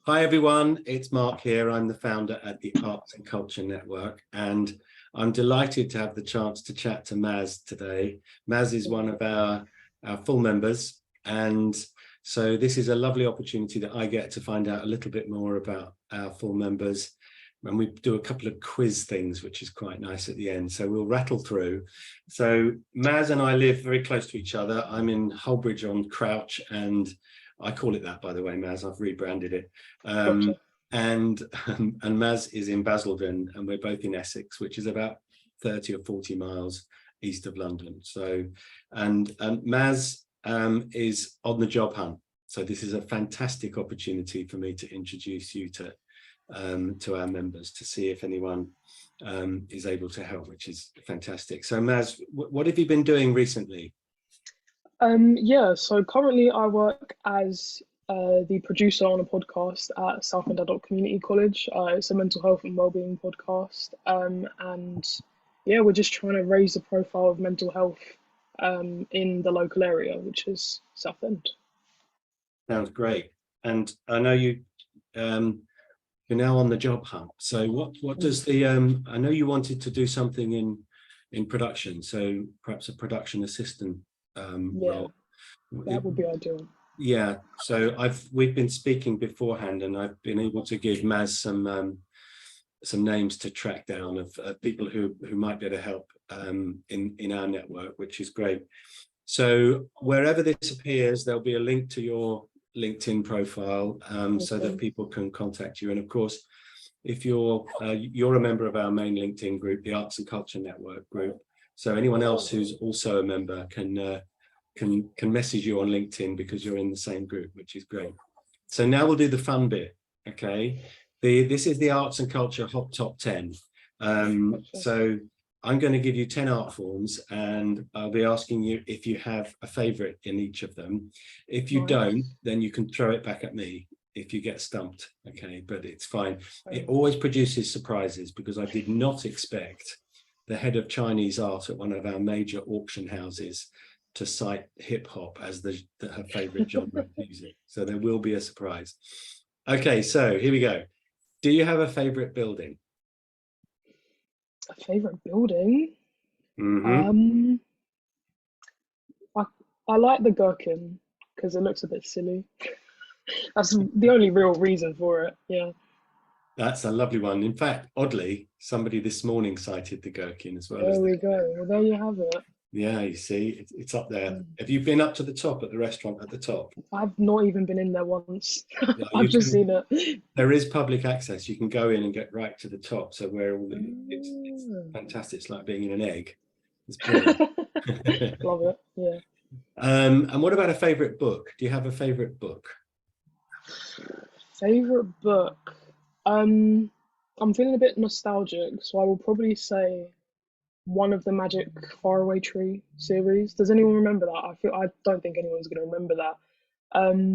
Hi everyone, it's Mark here. I'm the founder at the Arts and Culture Network, and I'm delighted to have the chance to chat to Maz today. Maz is one of our full members, and so this is a lovely opportunity that I get to find out a little bit more about our full members. And we do a couple of quiz things, which is quite nice at the end. So we'll rattle through. So Maz and I live very close to each other. I'm in Hullbridge on Crouch, and I call it that, by the way, Maz. I've rebranded it. Gotcha. And Maz is in Basildon, and we're both in Essex, which is about 30 or 40 miles east of London. So, and Maz is on the job hunt. So this is a fantastic opportunity for me to introduce you to our members, to see if anyone is able to help, which is fantastic. So Maz, what have you been doing recently? Yeah, so currently I work as the producer on a podcast at Southend Adult Community College. It's a mental health and wellbeing podcast. And yeah, we're just trying to raise the profile of mental health in the local area, which is Southend. Sounds great. And I know you're now on the job hunt. So what does the I know you wanted to do something in production, so perhaps a production assistant role. That would be ideal. Yeah, so we've been speaking beforehand, and I've been able to give Maz some names to track down of people who might be able to help in our network, which is great. So wherever this appears, there'll be a link to your LinkedIn profile, so that people can contact you. And of course, if you're a member of our main LinkedIn group, the Arts and Culture Network group, so anyone else who's also a member can message you on LinkedIn because you're in the same group, which is great. So now we'll do the fun bit. Okay, this is the Arts and Culture Hot Top 10. So I'm going to give you 10 art forms, and I'll be asking you if you have a favorite in each of them. If you don't, then you can throw it back at me if you get stumped. Okay, but it's fine. It always produces surprises, because I did not expect the head of Chinese art at one of our major auction houses to cite hip hop as her favorite genre of music. So there will be a surprise. Okay, so here we go. Do you have a favorite building? A favorite building? Mm-hmm. I like the Gherkin because it looks a bit silly. That's the only real reason for it. Yeah. That's a lovely one. In fact, oddly, somebody this morning cited the Gherkin as well. There we go. Well, there you have it. Yeah, you see, it's up there. Have you been up to the top at the restaurant at the top? I've not even been in there once. Yeah, I've just seen it. There is public access. You can go in and get right to the top. So where all it's fantastic. It's like being in an egg. It's brilliant. Love it. Yeah. And what about a favorite book? Do you have a favorite book? Favorite book? I'm feeling a bit nostalgic, so I will probably say one of the Magic Faraway Tree series. Does anyone remember that? I don't think anyone's going to remember that.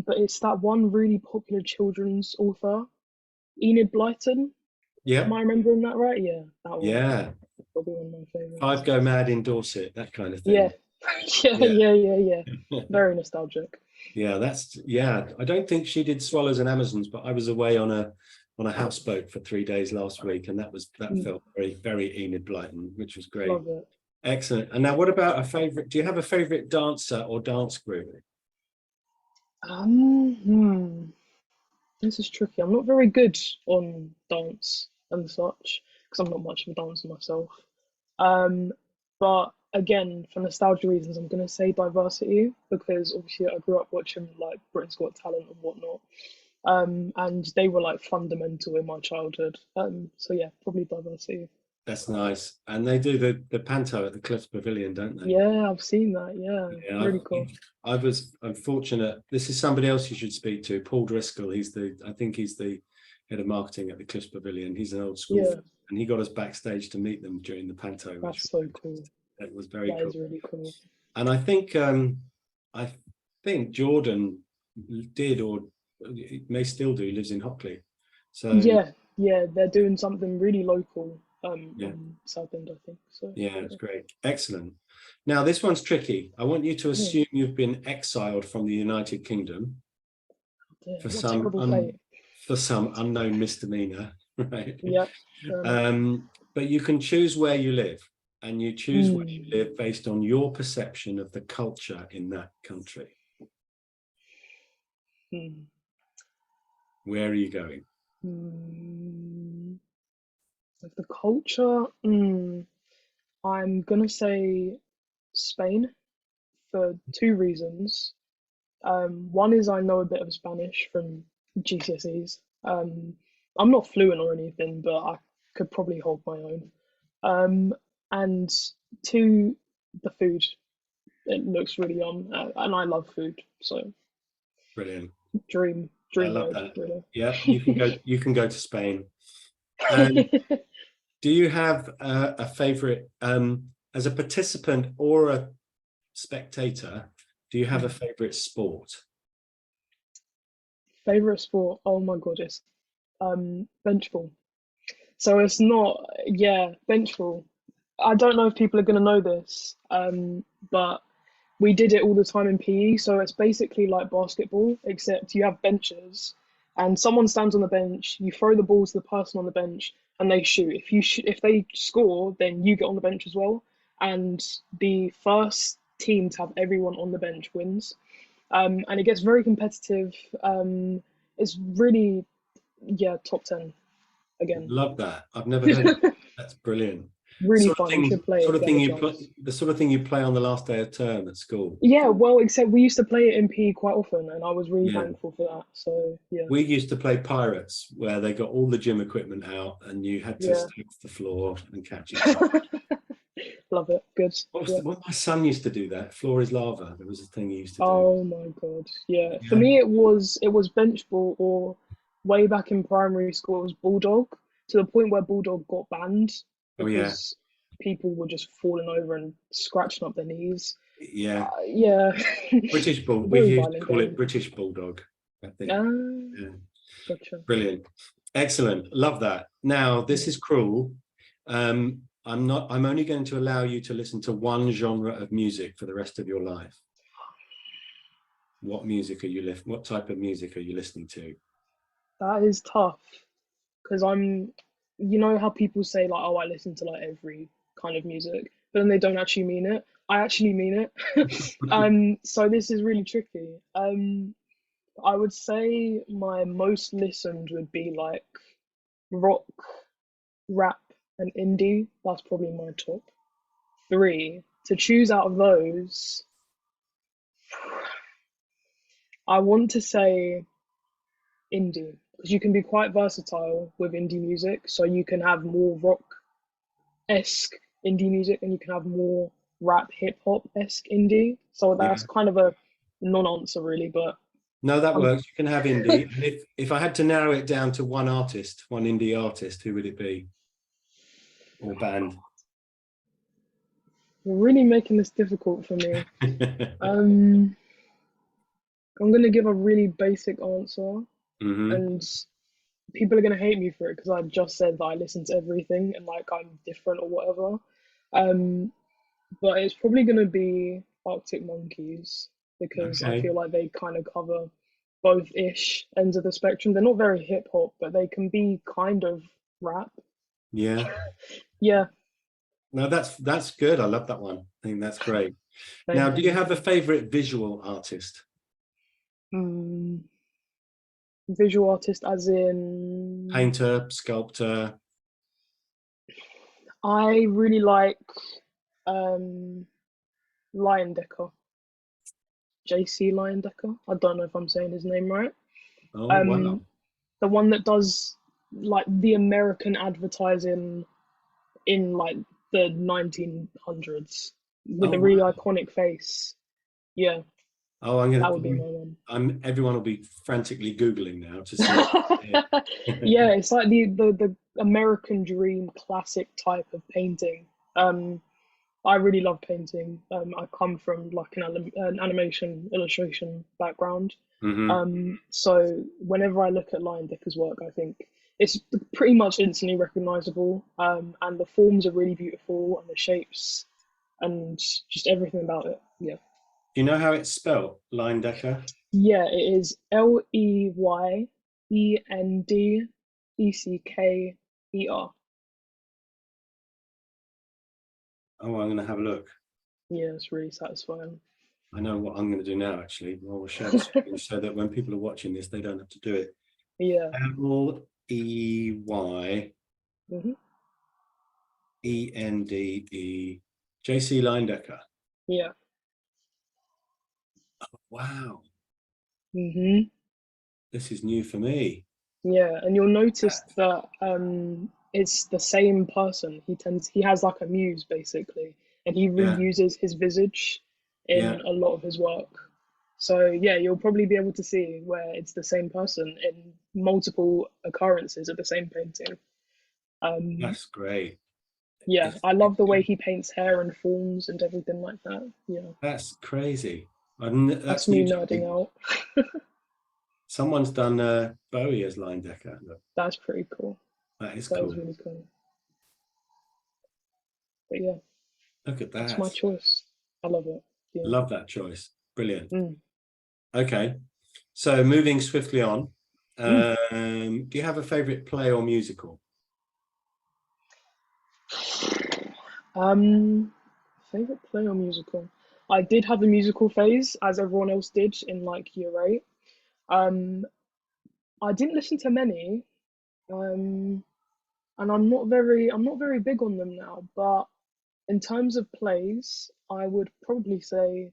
But it's that one really popular children's author, Enid Blyton. Yeah. Am I remembering that right? Yeah. That one. Yeah. Probably one of my favorites. Five Go Mad in Dorset, that kind of thing. Yeah. Yeah. Very nostalgic. Yeah, I don't think she did Swallows and Amazons, but I was away on a houseboat for 3 days last week, and that felt very, very Enid Blyton, which was great. Love it. Excellent. And now, what about a favorite? Do you have a favorite dancer or dance group? This is tricky. I'm not very good on dance and such because I'm not much of a dancer myself. But again, for nostalgia reasons, I'm going to say Diversity, because obviously I grew up watching like Britain's Got Talent and whatnot. And they were like fundamental in my childhood. So yeah, probably Diversity. That's nice. And they do the panto at the Cliffs Pavilion, don't they? Yeah, I've seen that. Yeah, really cool. I was unfortunate. This is somebody else you should speak to, Paul Driscoll. I think he's the head of marketing at the Cliffs Pavilion. He's an old school fan, and he got us backstage to meet them during the panto. That's so cool. It was very cool. That is really cool. And I think Jordan did, or may still do, lives in Hockley. So yeah, they're doing something really local in Southend, I think. So yeah, it's great. Excellent. Now this one's tricky. I want you to assume you've been exiled from the United Kingdom for some for some unknown misdemeanor, right? Yep. Fair enough. But you can choose where you live, and you choose where you Hmm. live based on your perception of the culture in that country. Hmm. Where are you going? Hmm. Like the culture. Hmm. I'm gonna say Spain for two reasons. One is I know a bit of Spanish from GCSEs. I'm not fluent or anything, but I could probably hold my own. Um, and two, the food. It looks really yum, and I love food, so Brilliant. I dream love mode, that. really. Yeah, you can go. You can go to Spain. And do you have a favorite as a participant or a spectator? Do you have a favorite sport? Favorite sport? Oh my god, it's bench ball. So it's not, yeah, bench ball. I don't know if people are gonna know this, but we did it all the time in PE. So it's basically like basketball, except you have benches, and someone stands on the bench. You throw the ball to the person on the bench, and they shoot. If they score, then you get on the bench as well. And the first team to have everyone on the bench wins. And it gets very competitive. It's really, yeah, top 10 again. Love that. I've never heard of that. That's brilliant. Really fun. You should play it Sort if of you have thing a you play, chance. the sort of thing you play on the last day of term at school. Yeah, well, except we used to play it in PE quite often, and I was really Yeah. thankful for that. So yeah, We used to play Pirates, where they got all the gym equipment out and you had to yeah, stay off the floor and catch each other. love it. Good. Yeah. Well, my son used to do that. Floor is lava. There was a thing he used to do. Oh my God. Yeah. For Yeah. me, it was bench ball, or way back in primary school, it was bulldog, to the point where bulldog got banned Oh yeah. because people were just falling over and scratching up their knees. Yeah. Yeah. British bull. We Very used to violent call it game. British bulldog, I think. Ah, Yeah. gotcha. Brilliant. Excellent. Love that. Now, this is cruel. I'm only going to allow you to listen to one genre of music for the rest of your life. What type of music are you listening to? That is tough because you know how people say like, oh, I listen to like every kind of music, but then they don't actually mean it. I actually mean it. So this is really tricky. I would say my most listened would be like rock, rap, and indie. That's probably my top three. To choose out of those, I want to say indie because you can be quite versatile with indie music. So you can have more rock esque indie music and you can have more rap hip hop esque indie. So that's Yeah. kind of a non answer really, but No, that I'm works. You can have indie. And if I had to narrow it down to one artist, one indie artist, who would it be? Or band? really making this difficult for me. Um, I'm gonna give a really basic answer, Hmm. and people are gonna hate me for it because I just said that I listen to everything and like I'm different or whatever. Um, but it's probably gonna be Arctic Monkeys because I Okay. feel like they kind of cover both ish ends of the spectrum. They're not very hip hop, but they can be kind of rap. Yeah. Yeah, No, that's good. I love that one. I think that's great. Now, thank do you you. have a favorite visual artist? Mm, visual artist, as in, Painter, sculptor? I really like um, Lion Decker, JC Lion Decker. I don't know if I'm saying his name right. Oh, Um, wow. the one that does like the American advertising in like the 1900s with Oh, a really wow. iconic face. Yeah, Oh, that would be my one. everyone will be frantically Googling now to see. Yeah. Yeah, it's like the American dream classic type of painting. Um, I really love painting. I come from like an animation illustration background. Hmm. So whenever I look at Lion Decker's work, I think it's pretty much instantly recognizable. And the forms are really beautiful and the shapes and just everything about it. Yeah. Do you know how it's spelled? Line Decker? Yeah, it is Ley Endeckeer. Oh, I'm going to have a look. Yeah, it's really satisfying. I know what I'm going to do now, actually. Well, we'll share the screen so that when people are watching this, they don't have to do it. Yeah. Leyendee, Hmm. JC Leindecker. Yeah. Wow, Hmm. this is new for me. Yeah, and you'll notice that it's the same person. He has like a muse basically, and he Yeah, reuses his visage yeah, in a lot of his work. So yeah, you'll probably be able to see where it's the same person in multiple occurrences of the same painting. Um, that's great. yeah, It's, I it's love the way he paints hair and forms and everything like that. Yeah, that's crazy. that's That's me new to nerding me. out. Someone's done Bowie as Leindecker. Look, That's pretty cool. that is That is cool. really cool. But yeah, Look at that's that. my choice. I love it. Yeah. Love that choice. Brilliant. Mm. Okay, so moving swiftly on. Mm. Do you have a favorite play or musical? Um, favorite play or musical? I did have a musical phase, as everyone else did in like year eight. Um, I didn't listen to many, um, and I'm not very big on them now. But in terms of plays, I would probably say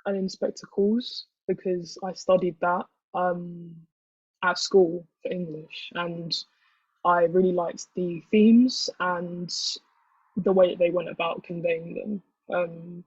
an in spectacles because I studied that um at school for English, and I really liked the themes and the way they went about conveying them.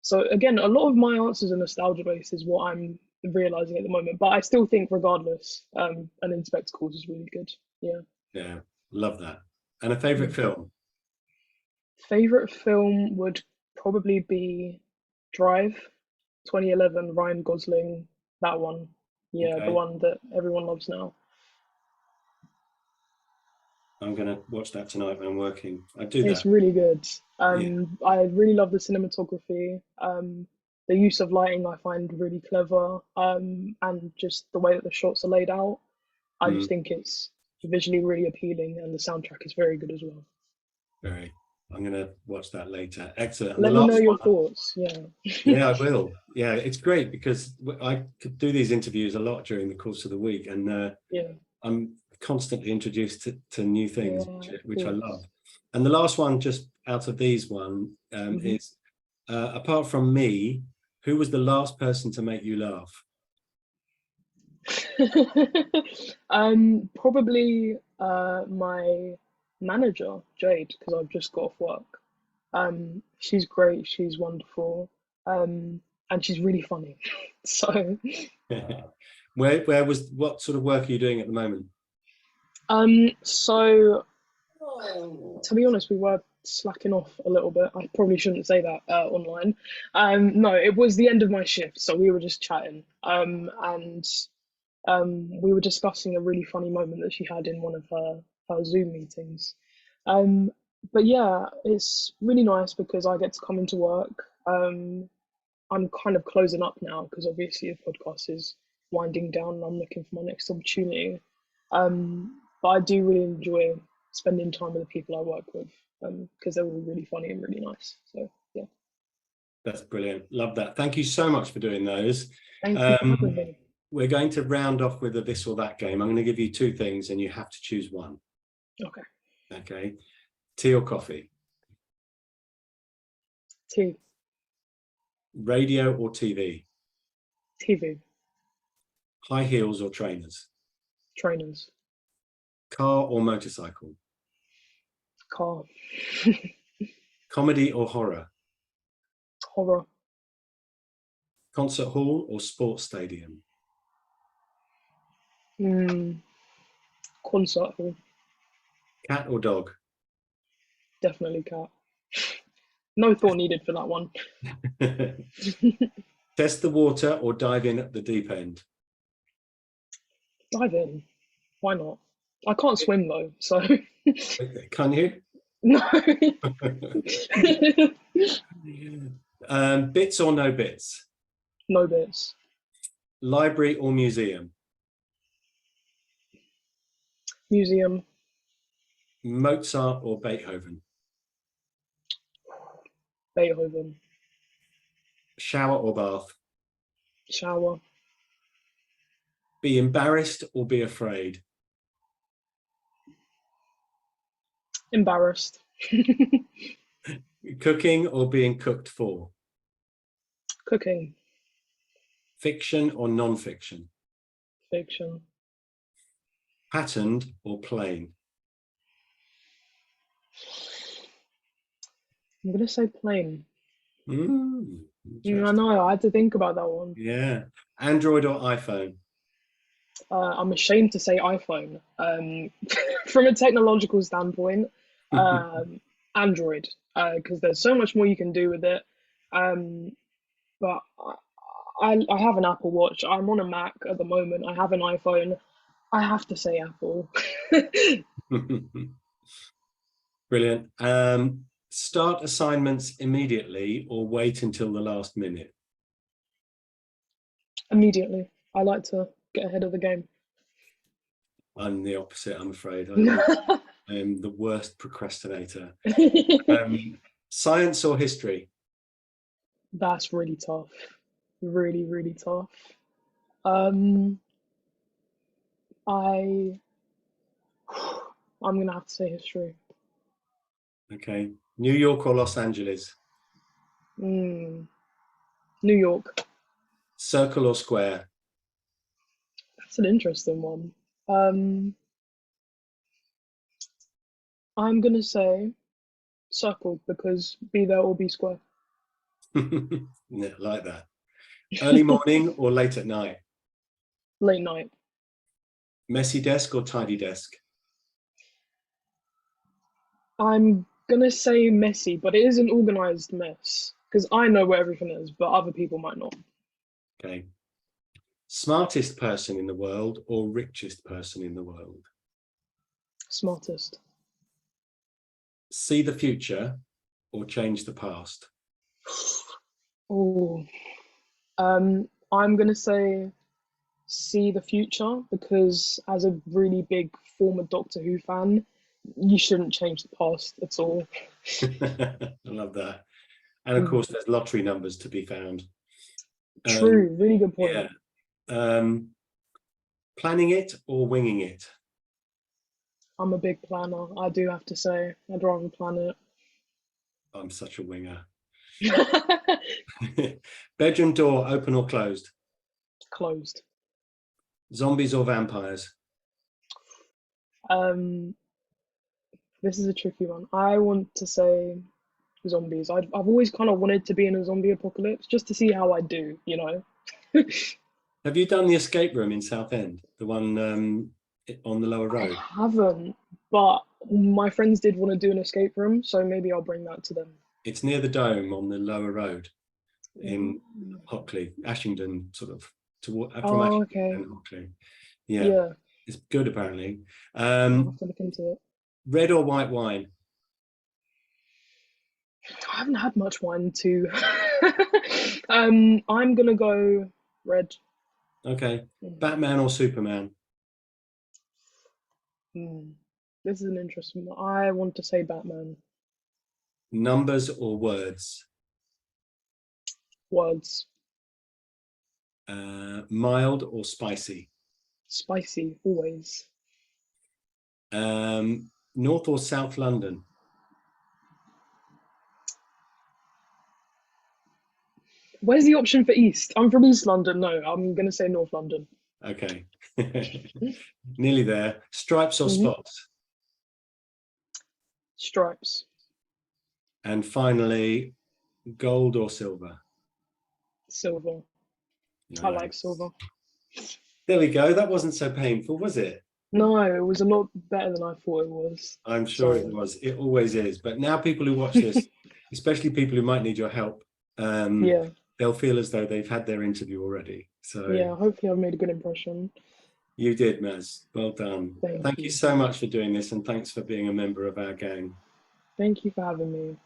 So again, a lot of my answers are nostalgia based, is what I'm realizing at the moment. But I still think, regardless, an in spectacles is really good. Yeah. Yeah, love that. And a favorite Mm. film? Favorite film would probably be Drive, 2011, Ryan Gosling. That one. Yeah, the Okay, one that everyone loves now. I'm going to watch that tonight when I'm working. I do It's that. really good. Yeah. I really love the cinematography. The use of lighting I find really clever. And just the way that the shots are laid out. I just Mm, think it's visually really appealing, and the soundtrack is very good as well. very. I'm going to watch that later. Excellent. And the Let me know last your one. thoughts. Yeah. Yeah, I will. Yeah, it's great because I could do these interviews a lot during the course of the week, and Yeah. I'm constantly introduced to new Yeah, things, of which I love. course. And the last one, just out of these Hmm. is apart from me, who was the last person to make you laugh? Probably my manager, Jade, because I've just got off work. She's great, she's wonderful, and she's really funny. So, What sort of work are you doing at the moment? so to be honest, we were slacking off a little bit. I probably shouldn't say that online. No, it was the end of my shift, so we were just chatting. And we were discussing a really funny moment that she had in one of her Zoom meetings. Um, but yeah, it's really nice because I get to come into work. I'm kind of closing up now because obviously the podcast is winding down and I'm looking for my next opportunity. But I do really enjoy spending time with the people I work with because they're all really funny and really nice. So yeah, That's brilliant. Love that. Thank you so much for doing those. thank you for having Um, me. we're going to round off with a this or that game. I'm going to give you two things and you have to choose one. Okay, Okay. Tea or coffee? T Radio or TV? TV High heels or trainers? trainers Car or motorcycle? car Comedy or horror? horror Concert hall or sports stadium? mm, concert hall, Cat or dog? definitely cat. No thought needed for that one. Test the water or dive in at the deep end? Dive in. Why not? I can't swim though, so Can you? no. Bits or no bits? No bits. Library or museum? Museum. Mozart or Beethoven? Beethoven. Shower or bath? Shower. Be embarrassed or be afraid? Embarrassed. Cooking or being cooked for? Cooking. Fiction or non-fiction? Fiction. Patterned or plain? I'm gonna say plain. I Interesting. know, I had to think about that one. Yeah. Android or iPhone? I'm ashamed to say iPhone. From a technological standpoint, Android, because there's so much more you can do with it. But I have an Apple Watch. I'm on a Mac at the moment. I have an iPhone. I have to say Apple. Brilliant. Start assignments immediately or wait until the last minute? Immediately. I like to get ahead of the game. I'm the opposite, I'm afraid. I am the worst procrastinator. Science or history? That's really tough. Really, really tough. Um, I I'm gonna have to say history. Okay. New York or Los Angeles? New York. Circle or square? That's an interesting one. I'm gonna say circle because be there or be square. Yeah, like that. Early morning or late at night? Late night. Messy desk or tidy desk? I'm gonna say messy, but it is an organized mess because I know where everything is, but other people might not. Okay. Smartest person in the world or richest person in the world? Smartest. See the future or change the past? Oh, I'm gonna say see the future because as a really big former Doctor Who fan, you shouldn't change the past at all. I love that. And of course, there's lottery numbers to be found. True, really good Yeah. point. Planning it or winging it? I'm a big planner, I do have to say. I'd rather plan I'm such a winger. it. Bedroom door open or closed? Closed. Zombies or vampires? Um, this is a tricky one. I want to say zombies. I've always kind of wanted to be in a zombie apocalypse just to see how I do, you know? Have you done the escape room in Southend? The one on the lower I road? haven't, but my friends did want to do an escape room, so maybe I'll bring that to them. It's near the Dome on the lower road in Mm. Hockley, Ashington, sort of from Oh, Ashington okay. and Hockley. Yeah, Yeah, it's good apparently. I'll have to look into it. Red or white wine? I haven't had much wine to. I'm gonna go red. Okay. Batman or Superman? Mm. This is an interesting one. I want to say Batman. Numbers or words? Words. Mild or spicy? Spicy, always. North or South London? Where's the option for East? I'm from East London. No, I'm gonna say North London. Okay. Nearly there. Stripes or hmm spots? Stripes. And finally, gold or silver? Silver. I like Nice. silver. There we go. That wasn't so painful, was it? No, it was a lot better than I thought it was. I'm sure it So was. It always is. But now people who watch this, especially people who might need your help, yeah, they'll feel as though they've had their interview already. So yeah. Hopefully, I've made a good impression. you did, Maz. Well done. Thank Thank you you. so much for doing this, and thanks for being a member of our gang. Thank you for having me.